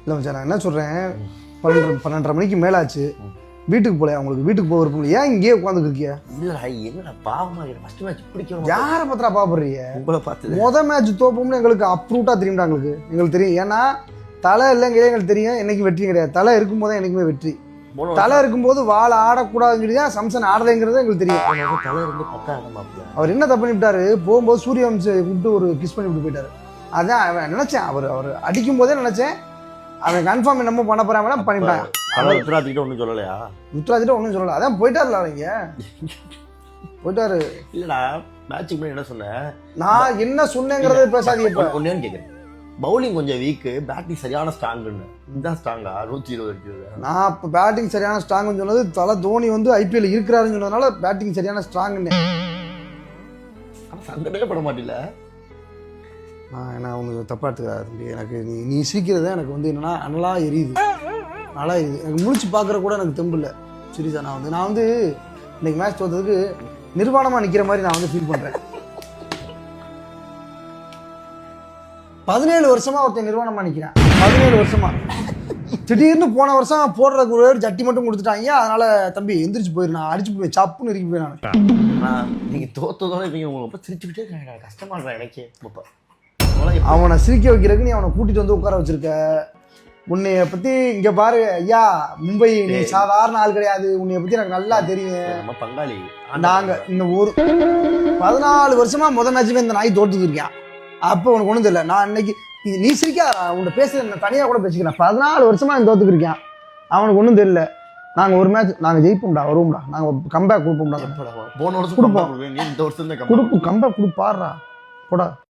இல்லை மச்சான் நான் என்ன சொல்கிறேன், 12:30 மணிக்கு மேலாச்சு, வீட்டுக்கு போகலையா? உங்களுக்கு வீட்டுக்கு போக விருப்பம் ஏன் இங்கேயே உட்காந்துருக்கியா? இல்லடா என்னடா பாவமா ஃபர்ஸ்ட் மேட்ச் பிடிக்கும். யாரை பத்திரா பாப்படுறீங்க? உங்களை பார்த்து மேட்ச் தோப்போம்னு எங்களுக்கு அப்ரூவ்டாக தெரியும்டா. எங்களுக்கு தெரியும். ஏன்னா தலை இல்லைங்கிறதே எங்களுக்கு தெரியும். என்னைக்கு வெற்றி கிடையாது. தலை இருக்கும்போது என்னைக்குமே வெற்றி. தலை இருக்கும்போது வாழை ஆடக்கூடாதுன்னு சொல்லி தான் சம்சன் ஆடுறதுங்கிறது எங்களுக்கு தெரியும். தலை இருந்து பக்கம் அவர் என்ன தப்பு பண்ணிவிட்டாரு, போகும்போது சூரியவம்சை கூப்பிட்டு ஒரு கிஸ் பண்ணி விட்டு போயிட்டாரு. அதான் அவன் நினைச்சேன், அவர் அடிக்கும் போதே நினைச்சேன் அவன் கன்ஃபார்ம் என்னமோ பண்ண போறாங்க பண்ணிட்டான். ருத்ராஜிட்ட ஒன்றும் சொல்லலையா? ருத்ராஜிட்ட ஒன்றும் சொல்லல. அதான் போயிட்டார்ல அவங்க போயிட்டாரு. இல்லடா மேட்சுக்கு முன்னாடி என்ன சொன்னேன், நான் என்ன சொன்னேங்கிறத பேசாதீங்க. இப்போ ஒன்னேன்னு கேட்குறேன், பவுலிங் கொஞ்சம் வீக்கு, பேட்டிங் சரியான ஸ்ட்ராங்குன்னு. இதுதான் ஸ்ட்ராங்கா 120 அடிக்கிறது? நான் இப்போ பேட்டிங் சரியான ஸ்ட்ராங்குன்னு சொன்னது தலை தோனி வந்து ஐபிஎல் இருக்கிறாருன்னு சொன்னதுனால பேட்டிங் சரியான ஸ்ட்ராங்குன்னு. சங்கடமே பட மாட்டில்ல? நான் உனக்கு தப்பா எடுத்துக்காது தம்பி. எனக்கு நீ சீக்கிரதான் எனக்கு வந்து என்னன்னா நல்லா எரியுது. எனக்கு முழிச்சு பார்க்குற கூட எனக்கு தெம்பு இல்லை. சீரியஸா நான் வந்து இன்னைக்கு மேட்ச் தோற்றதுக்கு நிர்வாணமாக நிற்கிற மாதிரி நான் வந்து ஃபீல் பண்ணுறேன். 17 வருஷமா ஒருத்தன் நிர்வாணமாக நிற்கிறேன். 17 வருஷமா. திடீர்னு போன வருஷம் போடுறதுக்கு ஒரு ஜட்டி மட்டும் கொடுத்துட்டாங்க. அதனால தம்பி எந்திரிச்சு போயிரு, நான் அடிச்சு போய் சப்புன்னு இறுக்கி போய் நான். நீங்கள் தோற்றதோட இவங்க உங்களுக்கு சிரிச்சுக்கிட்டே இருக்காங்க. கஷ்டமா இருக்கா எனக்கே. அவனை சிரிக்க வைக்கிறதுக்கு நீ அவனை கூட்டிட்டு வந்து உட்கார வச்சிருக்க. உன்னைய பத்தி இங்க பாரு ஐயா, மும்பை நீ சாதாரண ஆள் கிடையாது. உன்னைய பத்தி எனக்கு நல்லா தெரியும். பங்காளி நாங்க இந்த ஒரு 14 வருஷமா மேட்சுமே இந்த நாய் தோத்துட்டு இருக்கேன். அப்போ உனக்கு ஒன்றும் தெரியல. நான் இன்னைக்கு நீ சிரிக்கா உன்னை பேசுறேன், தனியாக கூட பேசிக்கிறேன். 14 வருஷமா இந்த தோத்துக்கு இருக்கேன். அவனுக்கு ஒன்றும் தெரியல. நாங்கள் ஒரு மேட்ச் நாங்கள் ஜெயிப்போம்டா, வருவோம்டா, நாங்கள் கம்பேக் கொடுப்போம்டா. போன வருஷம் கொடுப்போம், கம்பேக் கொடுப்பாடுறா போடா.